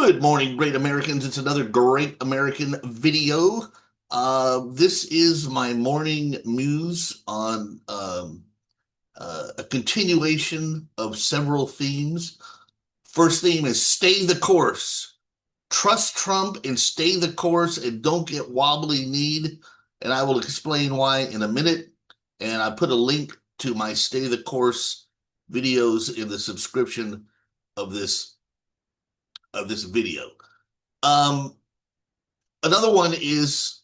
Good morning, great Americans. It's another great American video. This is my morning muse on a continuation of several themes. First theme is stay the course. Trust Trump and stay the course and don't get wobbly kneed. And I will explain why in a minute. And I put a link to my stay the course videos in the subscription of this video. Um, Another one is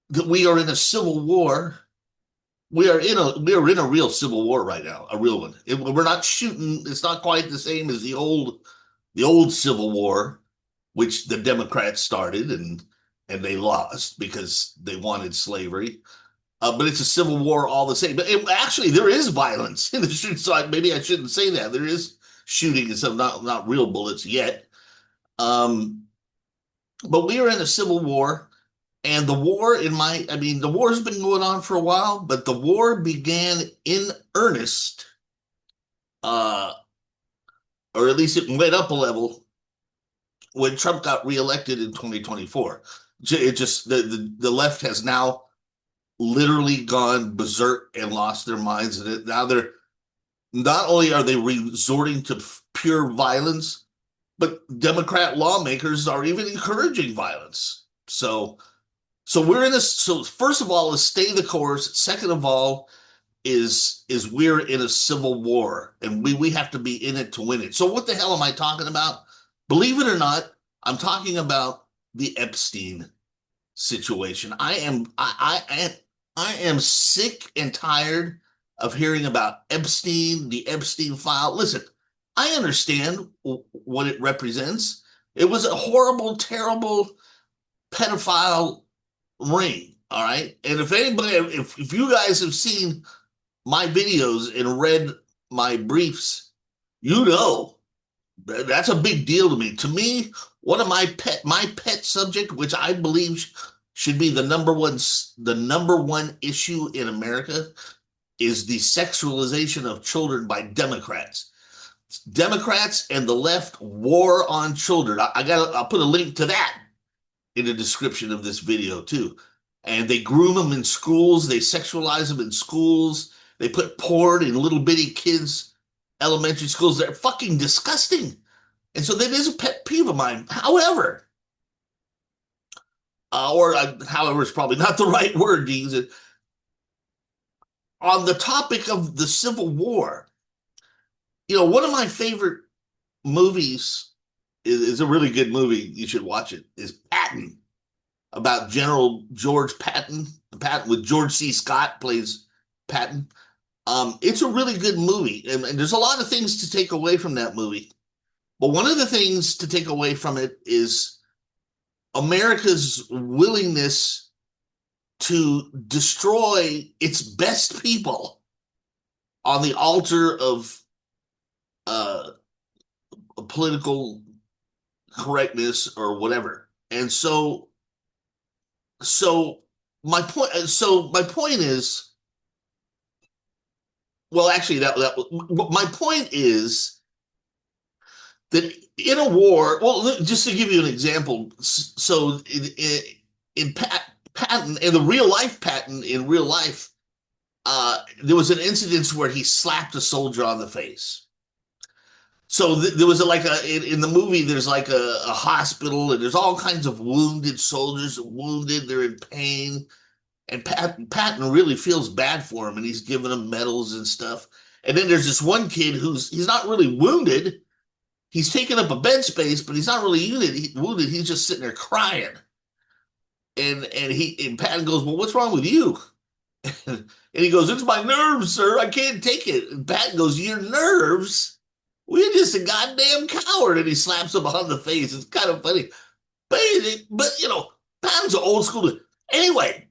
that we are in a civil war. We are in a real civil war right now, a real one. We're not shooting. It's not quite the same as the old Civil War, which the Democrats started and they lost because they wanted slavery. But it's a civil war all the same. But actually, there is violence in the streets. So maybe I shouldn't say that. There is shooting and some not real bullets yet. Um, but we are in a civil war, and the war's been going on for a while, but the war began in earnest, uh, or at least it went up a level when Trump got reelected in 2024. It just the left has now literally gone berserk and lost their minds, and now they're not only are they resorting to pure violence, but Democrat lawmakers are even encouraging violence. So we're in this. So first of all, is stay the course. Second of all, is we're in a civil war, and we have to be in it to win it. So what the hell am I talking about? Believe it or not, I'm talking about the Epstein situation. I am sick and tired of hearing about Epstein, the Epstein file. Listen, I understand what it represents. It was a horrible, terrible pedophile ring. All right. And if you guys have seen my videos and read my briefs, you know that's a big deal to me. To me, one of my pet subject, which I believe should be the number one issue in America, is the sexualization of children by Democrats. Democrats and the left war on children. I'll put a link to that in the description of this video too. And they groom them in schools, they sexualize them in schools, they put porn in little bitty kids' elementary schools. They're fucking disgusting. And so that is a pet peeve of mine. However is probably not the right word to use it. On the topic of the Civil War, one of my favorite movies is a really good movie. You should watch it. Is Patton, about General George Patton. Patton with George C. Scott plays Patton. It's a really good movie, and there's a lot of things to take away from that movie. But one of the things to take away from it is America's willingness to destroy its best people on the altar of political correctness or whatever. And my point is, well, actually, my point is that in a war, well, just to give you an example, so in Patton, in the real life Patton, in real life, there was an incident where he slapped a soldier on the face. So there was in the movie, there's like a hospital, and there's all kinds of wounded soldiers, they're in pain. And Patton really feels bad for him, and he's giving him medals and stuff. And then there's this one kid he's not really wounded. He's taking up a bed space, but he's not really wounded. He's just sitting there crying. And Patton goes, "Well, what's wrong with you?" And he goes, "It's my nerves, sir. I can't take it." And Patton goes, "Your nerves? Well, you're just a goddamn coward." And he slaps him on the face. It's kind of funny. But Patton's an old school. Anyway,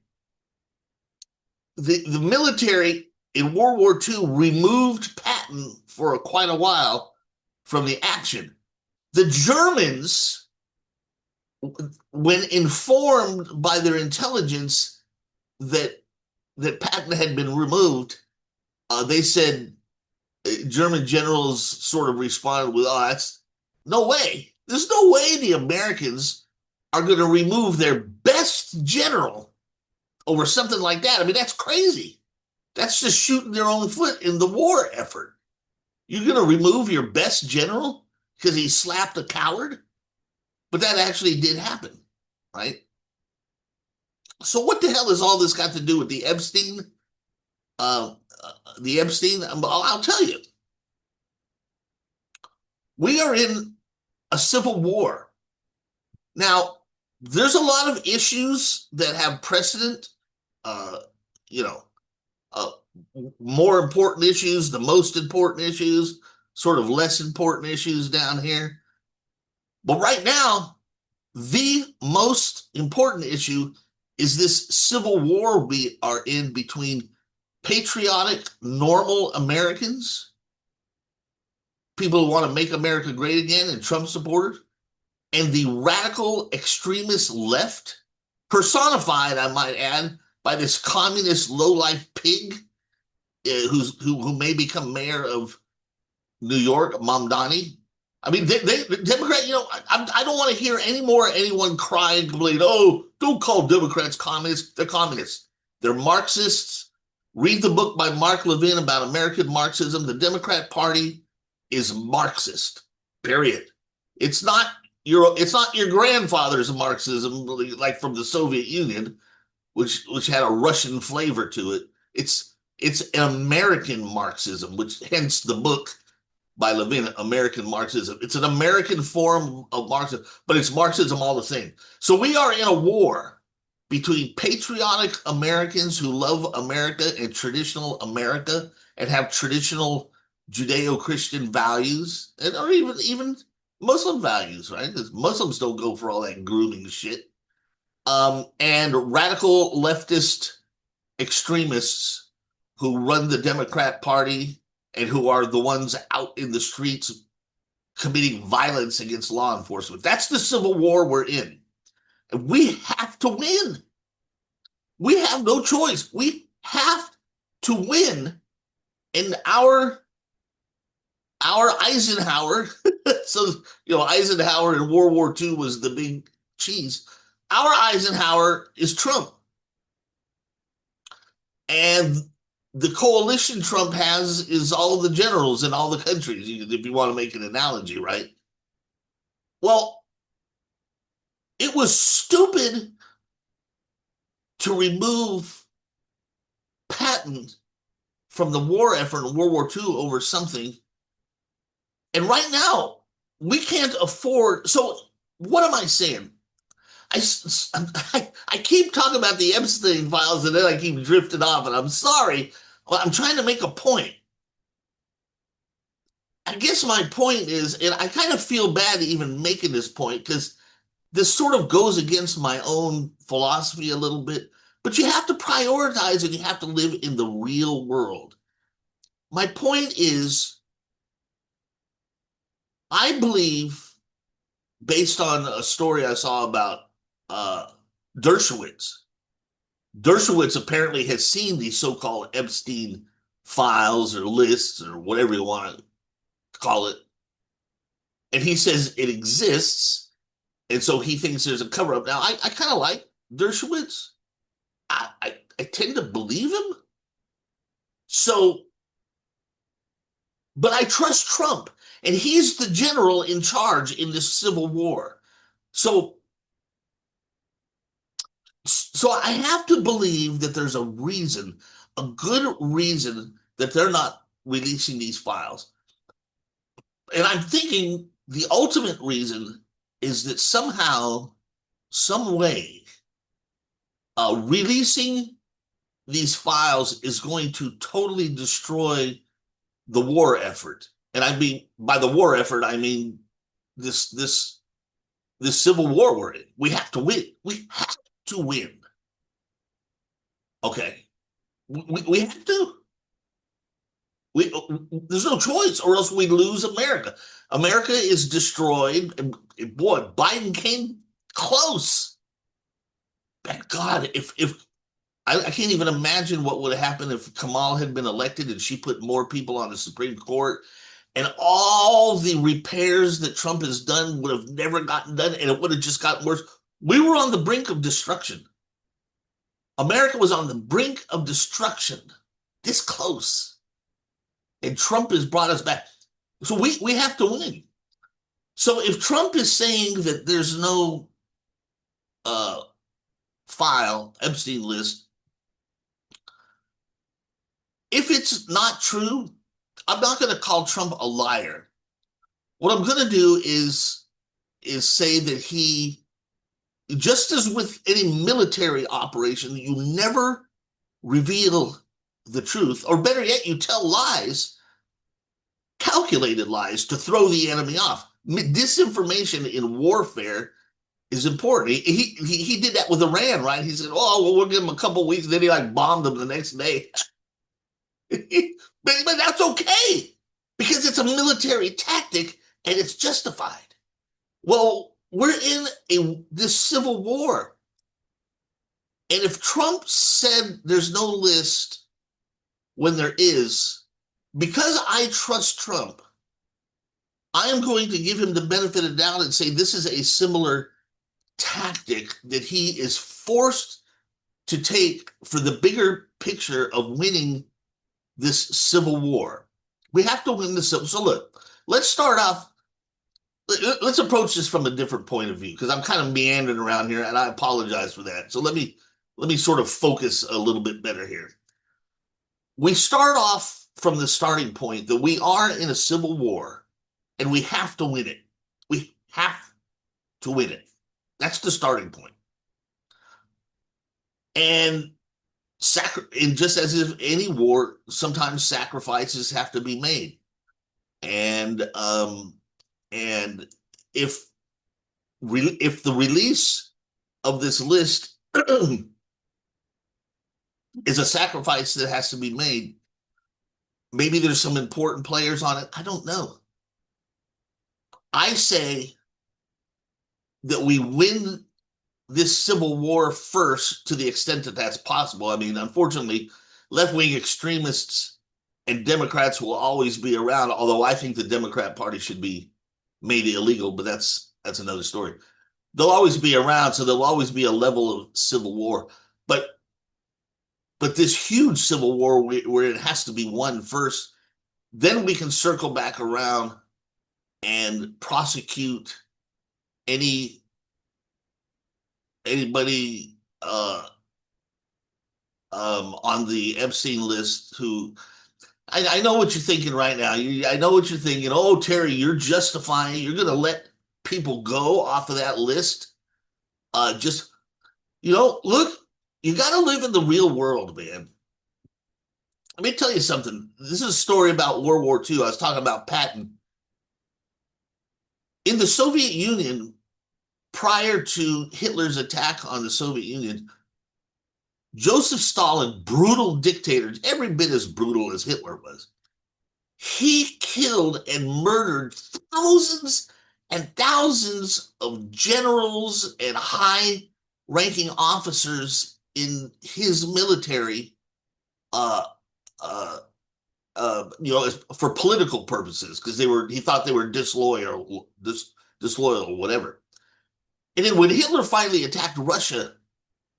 the military in World War II removed Patton for quite a while from the action. The Germans, when informed by their intelligence that Patton had been removed, they said, German generals sort of responded with, "Oh, No way. There's no way the Americans are going to remove their best general over something like that. I mean, that's crazy. That's just shooting their own foot in the war effort. You're going to remove your best general because he slapped a coward? But that actually did happen, right? So what the hell has all this got to do with the Epstein? Uh, the Epstein? I'll tell you. We are in a civil war. Now, there's a lot of issues that have precedent, uh, you know, uh, more important issues, the most important issues, sort of less important issues down here. But right now, the most important issue is this civil war we are in between patriotic, normal Americans, people who want to make America great again, and Trump supporters, and the radical extremist left, personified, I might add, by this communist lowlife pig who may become mayor of New York, Mamdani. I mean, the Democrat, I don't want to hear any more anyone cry and complain, oh, don't call Democrats communists. They're communists. They're Marxists. Read the book by Mark Levin about American Marxism. The Democrat Party is Marxist, period. It's not your grandfather's Marxism, like from the Soviet Union, which had a Russian flavor to it. It's an American Marxism, which hence the book by Levin, American Marxism. It's an American form of Marxism, but it's Marxism all the same. So we are in a war between patriotic Americans who love America and traditional America and have traditional Judeo-Christian values, and or even Muslim values, right? Because Muslims don't go for all that grooming shit. And radical leftist extremists who run the Democrat Party and who are the ones out in the streets committing violence against law enforcement. That's the civil war we're in. And we have to win. We have no choice. We have to win. And our Eisenhower, so Eisenhower in World War II was the big cheese. Our Eisenhower is Trump. And the coalition Trump has is all the generals in all the countries, if you want to make an analogy, right? Well, it was stupid to remove Patton from the war effort in World War II over something. And right now, we can't afford. So, what am I saying? I keep talking about the Epstein files and then I keep drifting off, and I'm sorry. I'm trying to make a point. I guess my point is, and I kind of feel bad even making this point because this sort of goes against my own philosophy a little bit, but you have to prioritize and you have to live in the real world. My point is, I believe, based on a story I saw about Dershowitz. Dershowitz apparently has seen these so-called Epstein files or lists or whatever you want to call it. And he says it exists. And so he thinks there's a cover up. Now, I kind of like Dershowitz. I tend to believe him. So, but I trust Trump. And he's the general in charge in this civil war. So I have to believe that there's a reason, a good reason that they're not releasing these files. And I'm thinking the ultimate reason is that somehow, some way, releasing these files is going to totally destroy the war effort. And I mean, by the war effort, I mean this civil war we're in. We have to win. We have to win. Okay. We have to. There's no choice, or else we lose America. America is destroyed. And boy, Biden came close. Thank God, if I can't even imagine what would happen if Kamala had been elected and she put more people on the Supreme Court and all the repairs that Trump has done would have never gotten done, and it would have just gotten worse. We were on the brink of destruction. America was on the brink of destruction, this close, and Trump has brought us back. So we have to win. So if Trump is saying that there's no uh, file, Epstein list, if it's not true, I'm not going to call Trump a liar. What I'm going to do is say that he, just as with any military operation, you never reveal the truth, or better yet, you tell lies, calculated lies to throw the enemy off. Disinformation in warfare is important. He did that with Iran, right? He said, "Oh, well, we'll give him a couple of weeks," and then he like bombed them the next day. but that's okay because it's a military tactic and it's justified. Well, we're in this civil war, and if Trump said there's no list when there is, because I trust Trump, I am going to give him the benefit of the doubt and say this is a similar tactic that he is forced to take for the bigger picture of winning this civil war. We have to win the civil. So look, let's start off. Let's approach this from a different point of view because I'm kind of meandering around here, and I apologize for that. So let me sort of focus a little bit better here. We start off from the starting point that we are in a civil war, and we have to win it. We have to win it. That's the starting point. And just as if any war, sometimes sacrifices have to be made. And if the release of this list is a sacrifice that has to be made, maybe there's some important players on it. I don't know. I say that we win this civil war first to the extent that that's possible. I mean, unfortunately, left-wing extremists and Democrats will always be around, although I think the Democrat Party should be made illegal, but that's another story. They'll always be around, so there'll always be a level of civil war. But this huge civil war where it has to be won first, then we can circle back around and prosecute anybody on the Epstein list who I know what you're thinking right now. I know what you're thinking. Oh, Terry, you're justifying. You're going to let people go off of that list. Just look, you got to live in the real world, man. Let me tell you something. This is a story about World War II. I was talking about Patton. In the Soviet Union, prior to Hitler's attack on the Soviet Union, Joseph Stalin, brutal dictator, every bit as brutal as Hitler was, he killed and murdered thousands and thousands of generals and high-ranking officers in his military, for political purposes, because he thought they were disloyal or whatever. And then when Hitler finally attacked Russia,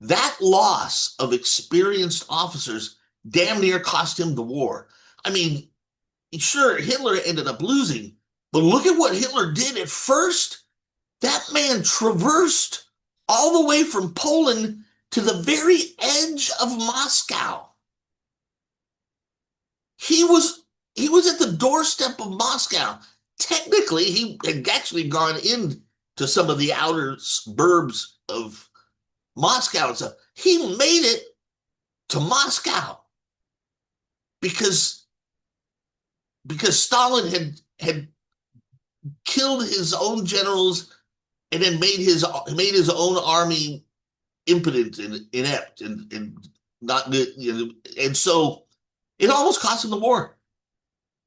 that loss of experienced officers damn near cost him the war. I mean, sure, Hitler ended up losing, but look at what Hitler did at first. That man traversed all the way from Poland to the very edge of Moscow. He was at the doorstep of Moscow. Technically, he had actually gone into some of the outer suburbs of Moscow. So he made it to Moscow because Stalin had killed his own generals and then made his own army impotent and inept and not good. And so it almost cost him the war.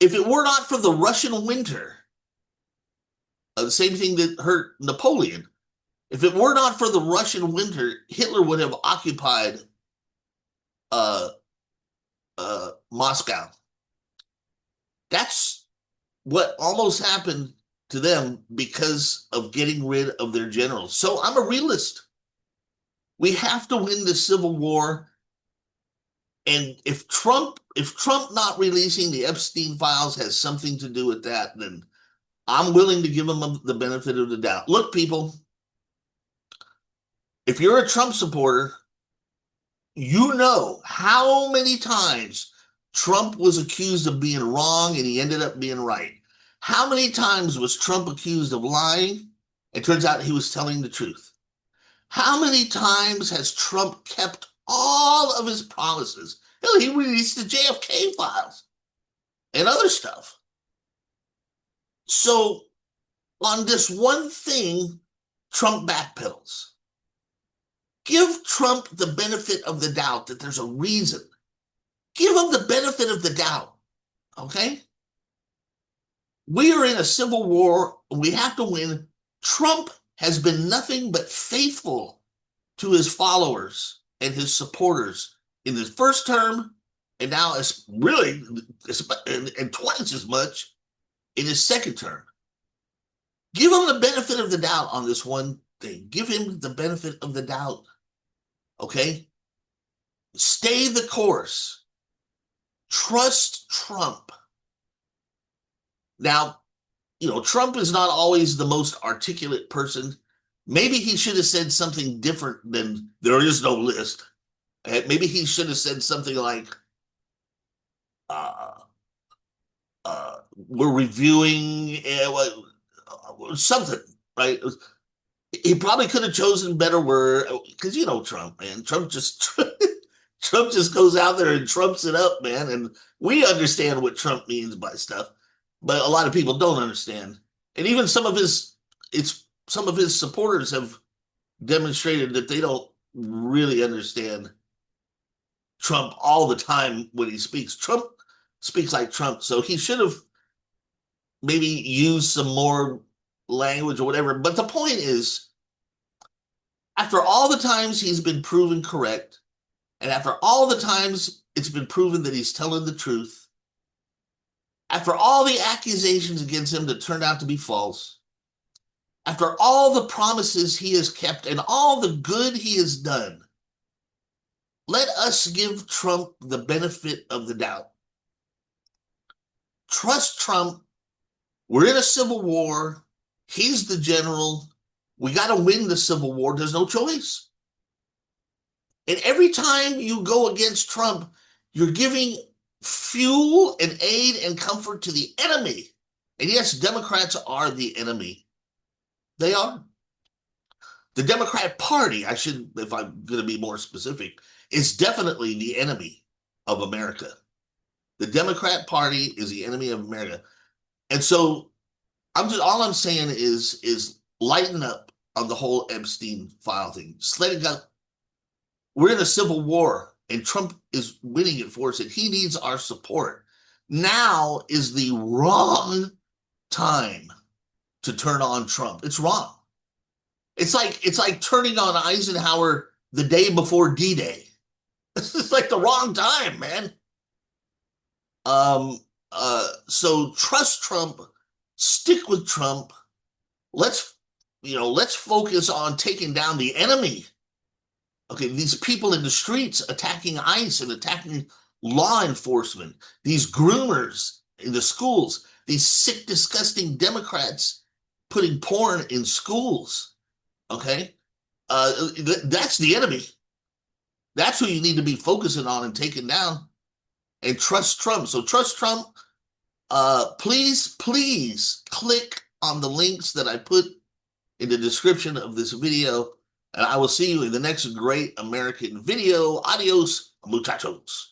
If it were not for the Russian winter, the same thing that hurt Napoleon, if it were not for the Russian winter, Hitler would have occupied Moscow. That's what almost happened to them because of getting rid of their generals. So I'm a realist. We have to win the Civil War. And if Trump not releasing the Epstein files has something to do with that, then I'm willing to give him the benefit of the doubt. Look, people, if you're a Trump supporter, you know how many times Trump was accused of being wrong and he ended up being right. How many times was Trump accused of lying? It turns out he was telling the truth. How many times has Trump kept all of his promises? Hell, he released the JFK files and other stuff. So on this one thing, Trump backpedals. Give Trump the benefit of the doubt that there's a reason. Give him the benefit of the doubt. Okay? We are in a civil war. We have to win. Trump has been nothing but faithful to his followers and his supporters in his first term, and now it's really and twice as much in his second term. Give him the benefit of the doubt on this one thing. Give him the benefit of the doubt. Okay? Stay the course. Trust Trump. Now, Trump is not always the most articulate person. Maybe he should have said something different than there is no list. Maybe he should have said something like, uh, we're reviewing something, right? He probably could have chosen better word because Trump, man. Trump just goes out there and trumps it up, man. And we understand what Trump means by stuff, but a lot of people don't understand. And even some of his supporters have demonstrated that they don't really understand Trump all the time when he speaks. Trump speaks like Trump, so he should have maybe used some more language or whatever. But the point is, after all the times he's been proven correct, and after all the times it's been proven that he's telling the truth, after all the accusations against him that turned out to be false, after all the promises he has kept and all the good he has done, let us give Trump the benefit of the doubt. Trust Trump. We're in a civil war. He's the general. We got to win the civil war. There's no choice. And every time you go against Trump, you're giving fuel and aid and comfort to the enemy. And yes, Democrats are the enemy. They are. The Democrat Party, if I'm going to be more specific, is definitely the enemy of America. The Democrat Party is the enemy of America. And so all I'm saying is lighten up on the whole Epstein file thing. Just let it go. We're in a civil war, and Trump is winning it for us, and he needs our support. Now is the wrong time to turn on Trump. It's wrong. It's like turning on Eisenhower the day before D-Day. It's like the wrong time, man. So trust Trump, stick with Trump. Let's focus on taking down the enemy. Okay, these people in the streets attacking ICE and attacking law enforcement, these groomers in the schools, these sick, disgusting Democrats putting porn in schools. Okay, that's the enemy. That's who you need to be focusing on and taking down. And trust Trump. So trust Trump. Please click on the links that I put in the description of this video, and I will see you in the next great American video. Adios, muchachos.